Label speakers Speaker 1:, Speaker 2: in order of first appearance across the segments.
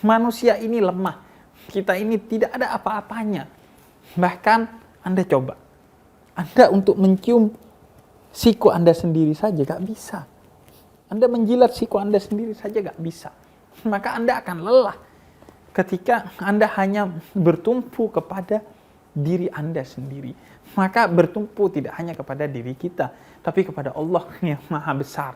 Speaker 1: Manusia ini lemah. Kita ini tidak ada apa-apanya. Bahkan Anda coba. Anda untuk mencium siku Anda sendiri saja gak bisa. Anda menjilat siku Anda sendiri saja gak bisa. Maka Anda akan lelah ketika Anda hanya bertumpu kepada diri Anda sendiri. Maka bertumpu tidak hanya kepada diri kita, tapi kepada Allah yang Maha Besar.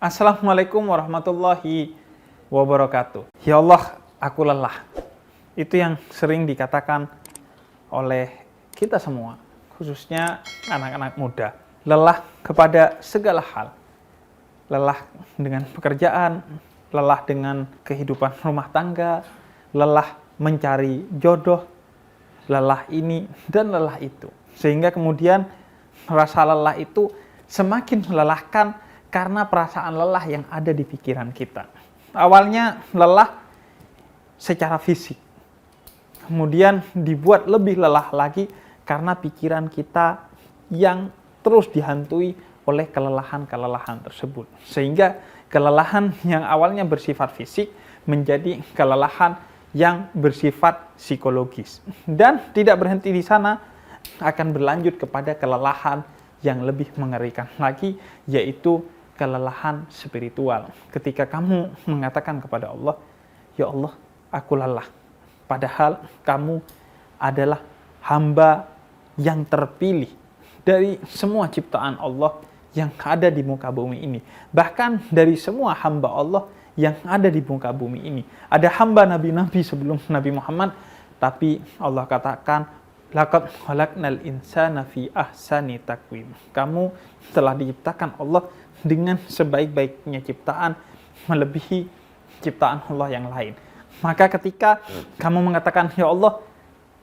Speaker 1: Assalamualaikum warahmatullahi wabarakatuh. Ya Allah, aku lelah. Itu yang sering dikatakan oleh kita semua, khususnya anak-anak muda. Lelah kepada segala hal. Lelah dengan pekerjaan, lelah dengan kehidupan rumah tangga, lelah mencari jodoh, lelah ini dan lelah itu. Sehingga kemudian rasa lelah itu semakin melelahkan karena perasaan lelah yang ada di pikiran kita. Awalnya lelah secara fisik, kemudian dibuat lebih lelah lagi karena pikiran kita yang terus dihantui oleh kelelahan-kelelahan tersebut. Sehingga kelelahan yang awalnya bersifat fisik menjadi kelelahan yang bersifat psikologis. Dan tidak berhenti di sana, akan berlanjut kepada kelelahan yang lebih mengerikan lagi, yaitu kelelahan spiritual. Ketika kamu mengatakan kepada Allah, ya Allah, aku lelah. Padahal kamu adalah hamba yang terpilih dari semua ciptaan Allah yang ada di muka bumi ini. Bahkan dari semua hamba Allah yang ada di muka bumi ini. Ada hamba nabi-nabi sebelum Nabi Muhammad, tapi Allah katakan, laqad khalaqnal insana fi ahsani taqwim. Kamu telah diciptakan Allah dengan sebaik-baiknya ciptaan, melebihi ciptaan Allah yang lain. Maka ketika kamu mengatakan, ya Allah,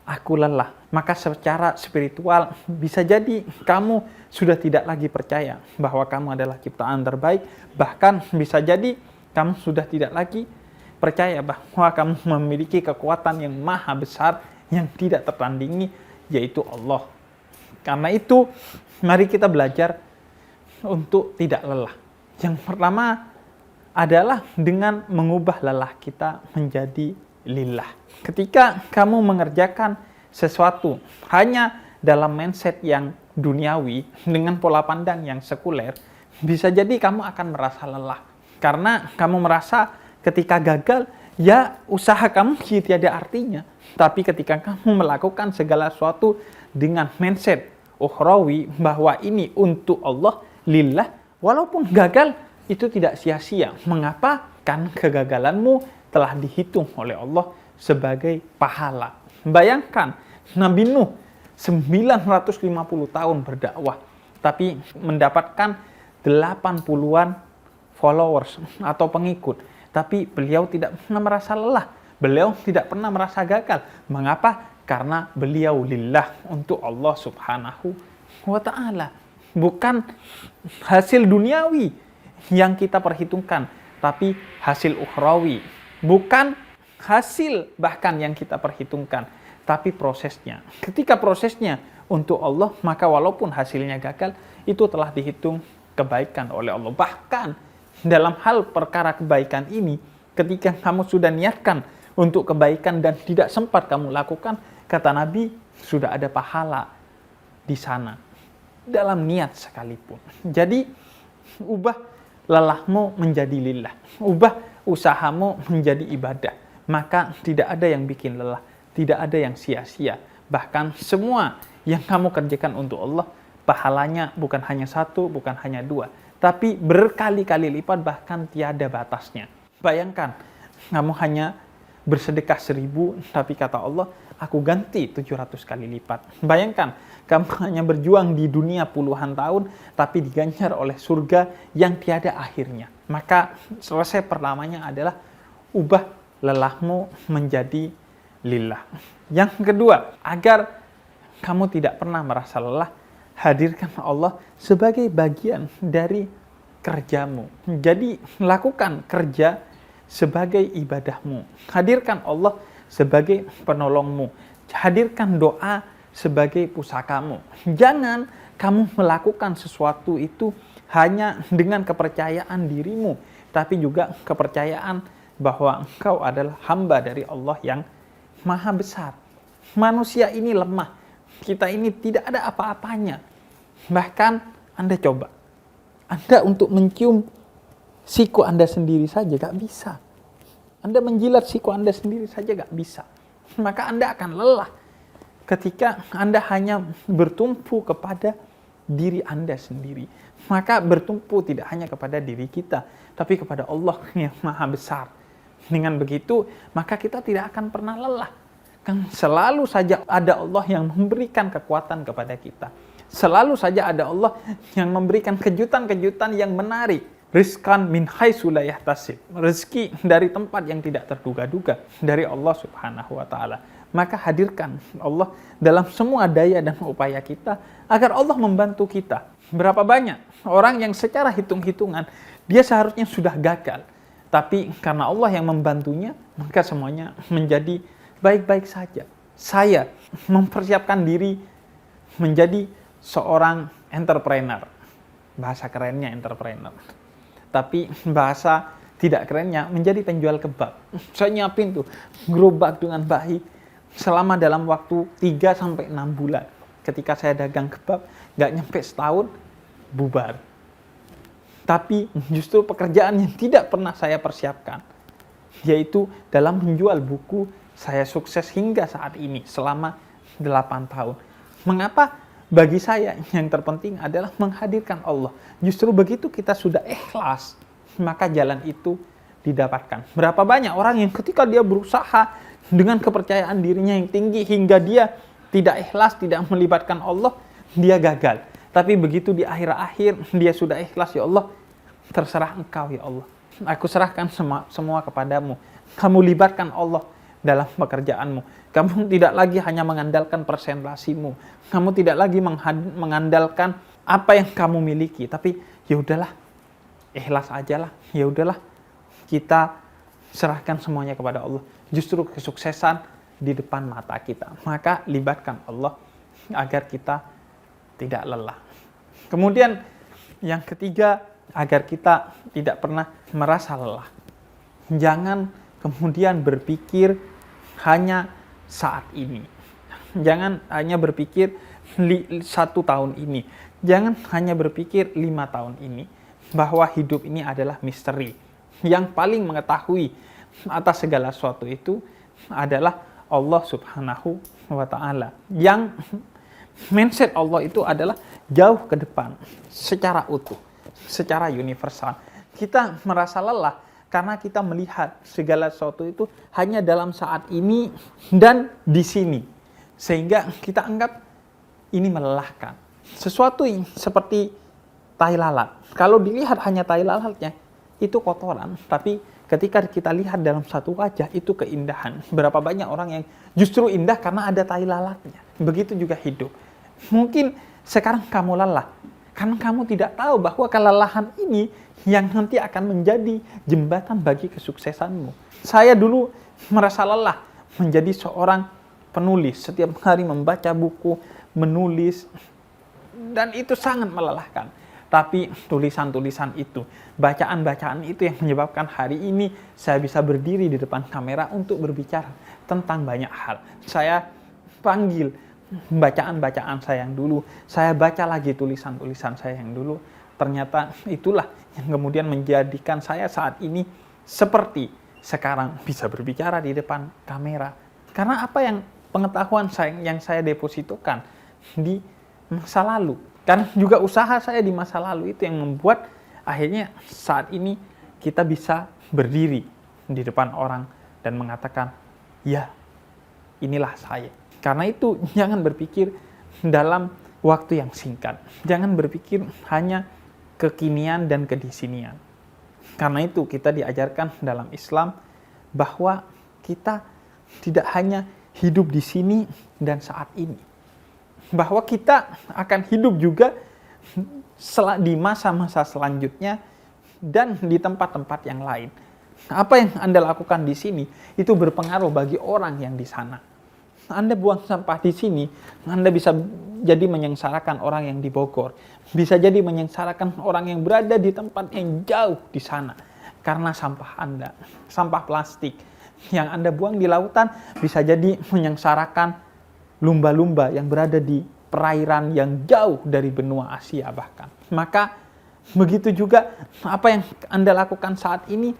Speaker 1: aku lelah, maka secara spiritual bisa jadi kamu sudah tidak lagi percaya bahwa kamu adalah ciptaan terbaik. Bahkan bisa jadi kamu sudah tidak lagi percaya bahwa kamu memiliki kekuatan yang maha besar, yang tidak tertandingi, yaitu Allah. Karena itu, mari kita belajar untuk tidak lelah. Yang pertama adalah dengan mengubah lelah kita menjadi lillah. Ketika kamu mengerjakan sesuatu hanya dalam mindset yang duniawi, dengan pola pandang yang sekuler, bisa jadi kamu akan merasa lelah. Karena kamu merasa ketika gagal, ya usaha kamu tiada artinya. Tapi ketika kamu melakukan segala sesuatu dengan mindset ukhrawi, bahwa ini untuk Allah, lillah, walaupun gagal, itu tidak sia-sia. Mengapa? Karena kegagalanmu telah dihitung oleh Allah sebagai pahala. Bayangkan, Nabi Nuh 950 tahun berdakwah, tapi mendapatkan 80-an followers atau pengikut. Tapi beliau tidak pernah merasa lelah. Beliau tidak pernah merasa gagal. Mengapa? Karena beliau lillah, untuk Allah subhanahu wa ta'ala. Bukan hasil duniawi yang kita perhitungkan, tapi hasil ukhrawi. Bukan hasil bahkan yang kita perhitungkan, tapi prosesnya. Ketika prosesnya untuk Allah, maka walaupun hasilnya gagal, itu telah dihitung kebaikan oleh Allah. Bahkan dalam hal perkara kebaikan ini, ketika kamu sudah niatkan untuk kebaikan dan tidak sempat kamu lakukan, kata Nabi, sudah ada pahala di sana, dalam niat sekalipun. Jadi, ubah lelahmu menjadi lillah. Ubah usahamu menjadi ibadah. Maka tidak ada yang bikin lelah, tidak ada yang sia-sia. Bahkan semua yang kamu kerjakan untuk Allah, pahalanya bukan hanya satu, bukan hanya dua, tapi berkali-kali lipat, bahkan tiada batasnya. Bayangkan, kamu hanya bersedekah 1000, tapi kata Allah, aku ganti 700 kali lipat. Bayangkan, kamu hanya berjuang di dunia puluhan tahun, tapi diganjar oleh surga yang tiada akhirnya. Maka selesai pertamanya adalah ubah lelahmu menjadi lillah. Yang kedua, agar kamu tidak pernah merasa lelah, hadirkan Allah sebagai bagian dari kerjamu. Jadi, lakukan kerja sebagai ibadahmu. Hadirkan Allah sebagai penolongmu. Hadirkan doa sebagai pusakamu. Jangan kamu melakukan sesuatu itu hanya dengan kepercayaan dirimu, tapi juga kepercayaan bahwa engkau adalah hamba dari Allah yang maha besar. Manusia ini lemah. Kita ini tidak ada apa-apanya. Bahkan Anda coba. Anda untuk mencium siku Anda sendiri saja gak bisa. Anda menjilat siku Anda sendiri saja gak bisa. Maka Anda akan lelah ketika Anda hanya bertumpu kepada diri Anda sendiri. Maka bertumpu tidak hanya kepada diri kita, tapi kepada Allah yang maha besar. Dengan begitu, maka kita tidak akan pernah lelah. Kan selalu saja ada Allah yang memberikan kekuatan kepada kita. Selalu saja ada Allah yang memberikan kejutan-kejutan yang menarik. Rizqan min haitsu la yahtasib. Rezeki dari tempat yang tidak terduga-duga dari Allah Subhanahu wa taala. Maka hadirkan Allah dalam semua daya dan upaya kita agar Allah membantu kita. Berapa banyak orang yang secara hitung-hitungan dia seharusnya sudah gagal. Tapi karena Allah yang membantunya, maka semuanya menjadi baik-baik saja. Saya mempersiapkan diri menjadi seorang entrepreneur. Bahasa kerennya entrepreneur. Tapi bahasa tidak kerennya menjadi penjual kebab. Saya nyiapin tuh gerobak dengan baik selama dalam waktu 3-6 bulan. Ketika saya dagang kebab, gak nyampe setahun, bubar. Tapi justru pekerjaan yang tidak pernah saya persiapkan, yaitu dalam menjual buku, saya sukses hingga saat ini selama 8 tahun. Mengapa? Bagi saya yang terpenting adalah menghadirkan Allah. Justru begitu kita sudah ikhlas, maka jalan itu didapatkan. Berapa banyak orang yang ketika dia berusaha dengan kepercayaan dirinya yang tinggi hingga dia tidak ikhlas, tidak melibatkan Allah, dia gagal. Tapi begitu di akhir-akhir dia sudah ikhlas, ya Allah, terserah engkau ya Allah. Aku serahkan semua kepadamu. Kamu libatkan Allah dalam pekerjaanmu. Kamu tidak lagi hanya mengandalkan presentasimu. Kamu tidak lagi mengandalkan apa yang kamu miliki. Tapi ya udahlah, ikhlas ajalah. Ya udahlah, kita serahkan semuanya kepada Allah. Justru kesuksesan di depan mata kita. Maka libatkan Allah agar kita tidak lelah. Kemudian yang ketiga, agar kita tidak pernah merasa lelah. Jangan kemudian berpikir hanya saat ini. Jangan hanya berpikir 1 tahun ini. Jangan hanya berpikir 5 tahun ini. Bahwa hidup ini adalah misteri. Yang paling mengetahui atas segala sesuatu itu adalah Allah Subhanahu wa ta'ala. Yang mindset Allah itu adalah jauh ke depan, secara utuh, secara universal. Kita merasa lelah karena kita melihat segala sesuatu itu hanya dalam saat ini dan di sini. Sehingga kita anggap ini melelahkan. Sesuatu yang seperti tai lalat. Kalau dilihat hanya tai lalatnya, itu kotoran. Tapi ketika kita lihat dalam satu wajah, itu keindahan. Berapa banyak orang yang justru indah karena ada tai lalatnya. Begitu juga hidup. Mungkin sekarang kamu lelah karena kamu tidak tahu bahwa kelelahan ini yang nanti akan menjadi jembatan bagi kesuksesanmu. Saya dulu merasa lelah menjadi seorang penulis. Setiap hari membaca buku, menulis, dan itu sangat melelahkan. Tapi tulisan-tulisan itu, bacaan-bacaan itu yang menyebabkan hari ini saya bisa berdiri di depan kamera untuk berbicara tentang banyak hal. Saya panggil bacaan-bacaan saya yang dulu, saya baca lagi tulisan-tulisan saya yang dulu. Ternyata itulah yang kemudian menjadikan saya saat ini seperti sekarang bisa berbicara di depan kamera. Karena apa yang pengetahuan yang saya depositokan di masa lalu. Karena juga usaha saya di masa lalu itu yang membuat akhirnya saat ini kita bisa berdiri di depan orang dan mengatakan, ya, inilah saya. Karena itu jangan berpikir dalam waktu yang singkat. Jangan berpikir hanya kekinian dan kedisinian. Karena itu kita diajarkan dalam Islam bahwa kita tidak hanya hidup di sini dan saat ini. Bahwa kita akan hidup juga di masa-masa selanjutnya dan di tempat-tempat yang lain. Apa yang Anda lakukan di sini itu berpengaruh bagi orang yang di sana. Anda buang sampah di sini, Anda bisa jadi menyengsarakan orang yang di Bogor. Bisa jadi menyengsarakan orang yang berada di tempat yang jauh di sana. karena sampah Anda, sampah plastik yang Anda buang di lautan bisa jadi menyengsarakan lumba-lumba yang berada di perairan yang jauh dari benua Asia bahkan. Maka begitu juga apa yang Anda lakukan saat ini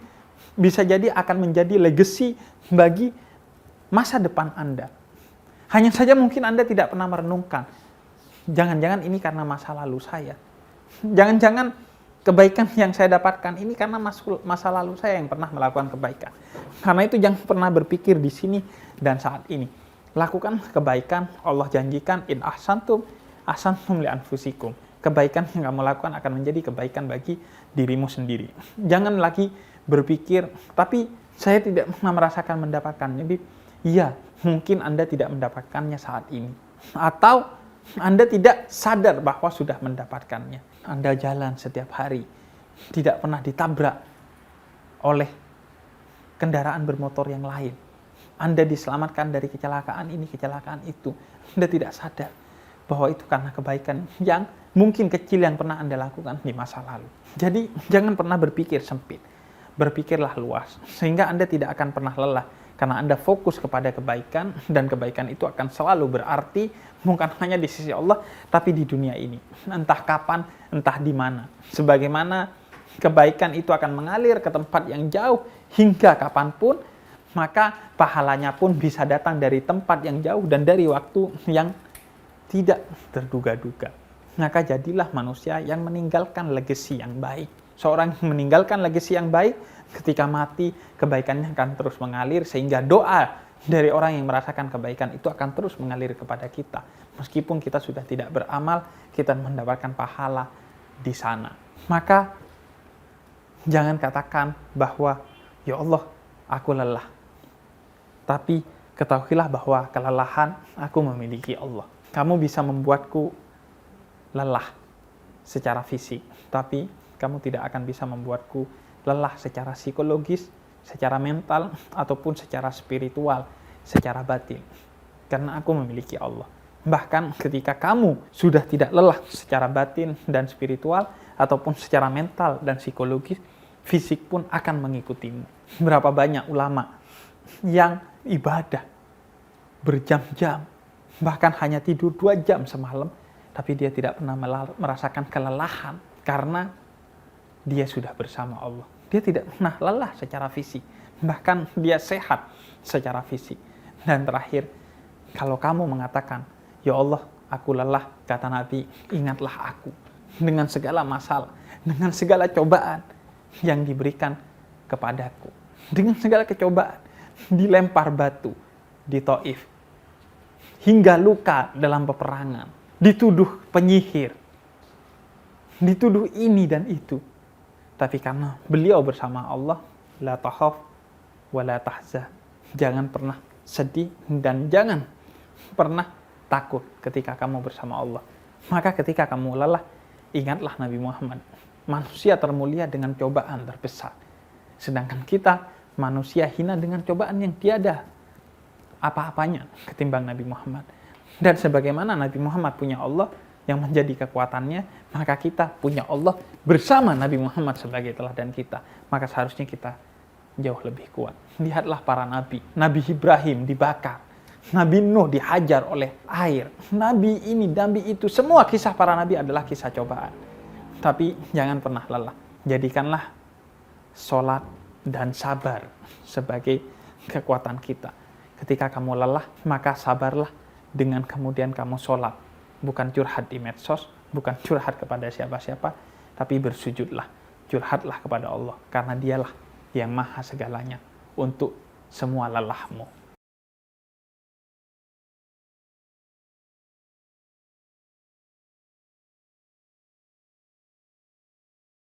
Speaker 1: bisa jadi akan menjadi legacy bagi masa depan Anda. Hanya saja mungkin Anda tidak pernah merenungkan, jangan-jangan ini karena masa lalu saya. Jangan-jangan kebaikan yang saya dapatkan ini karena masa lalu saya yang pernah melakukan kebaikan. Karena itu jangan pernah berpikir di sini dan saat ini. Lakukan kebaikan, Allah janjikan, in ahsantum, ahsantum li anfusikum. Kebaikan yang kamu lakukan akan menjadi kebaikan bagi dirimu sendiri. Jangan lagi berpikir, tapi saya tidak pernah merasakan mendapatkannya. Iya, mungkin Anda tidak mendapatkannya saat ini. Atau Anda tidak sadar bahwa sudah mendapatkannya. Anda jalan setiap hari, tidak pernah ditabrak oleh kendaraan bermotor yang lain. Anda diselamatkan dari kecelakaan ini, kecelakaan itu. Anda tidak sadar bahwa itu karena kebaikan yang mungkin kecil yang pernah Anda lakukan di masa lalu. Jadi, jangan pernah berpikir sempit. Berpikirlah luas, sehingga Anda tidak akan pernah lelah. Karena Anda fokus kepada kebaikan, dan kebaikan itu akan selalu berarti bukan hanya di sisi Allah, tapi di dunia ini. Entah kapan, entah di mana. Sebagaimana kebaikan itu akan mengalir ke tempat yang jauh hingga kapanpun, maka pahalanya pun bisa datang dari tempat yang jauh dan dari waktu yang tidak terduga-duga. Maka jadilah manusia yang meninggalkan legacy yang baik. Seorang yang meninggalkan legacy yang baik, ketika mati, kebaikannya akan terus mengalir, sehingga doa dari orang yang merasakan kebaikan itu akan terus mengalir kepada kita. Meskipun kita sudah tidak beramal, kita mendapatkan pahala di sana. Maka, jangan katakan bahwa, ya Allah, aku lelah. Tapi, ketahuilah bahwa kelelahan aku memiliki Allah. Kamu bisa membuatku lelah secara fisik, tapi kamu tidak akan bisa membuatku lelah secara psikologis, secara mental, ataupun secara spiritual, secara batin. Karena aku memiliki Allah. Bahkan ketika kamu sudah tidak lelah secara batin dan spiritual, ataupun secara mental dan psikologis, fisik pun akan mengikutimu. Berapa banyak ulama yang ibadah berjam-jam, bahkan hanya tidur 2 jam semalam, tapi dia tidak pernah merasakan kelelahan karena dia sudah bersama Allah. Dia tidak pernah lelah secara fisik. Bahkan dia sehat secara fisik. Dan terakhir, kalau kamu mengatakan, ya Allah, aku lelah, kata Nabi, ingatlah aku. Dengan segala masalah, dengan segala cobaan yang diberikan kepadaku. Dengan segala kecobaan, dilempar batu di Taif. Hingga luka dalam peperangan. Dituduh penyihir. Dituduh ini dan itu. Tapi karena beliau bersama Allah, la takhaf wa la tahzan. Jangan pernah sedih dan jangan pernah takut ketika kamu bersama Allah. Maka ketika kamu lelah, ingatlah Nabi Muhammad. Manusia termulia dengan cobaan terbesar. Sedangkan kita manusia hina dengan cobaan yang tiada apa-apanya ketimbang Nabi Muhammad. Dan sebagaimana Nabi Muhammad punya Allah yang menjadi kekuatannya, maka kita punya Allah bersama Nabi Muhammad sebagai teladan kita. Maka seharusnya kita jauh lebih kuat. Lihatlah para nabi. Nabi Ibrahim dibakar. Nabi Nuh dihajar oleh air. Nabi ini, nabi itu. Semua kisah para nabi adalah kisah cobaan. Tapi jangan pernah lelah. Jadikanlah sholat dan sabar sebagai kekuatan kita. Ketika kamu lelah, maka sabarlah dengan kemudian kamu sholat. Bukan curhat di medsos, bukan curhat kepada siapa-siapa, tapi bersujudlah, curhatlah kepada Allah, karena dialah yang maha segalanya untuk semua lelahmu.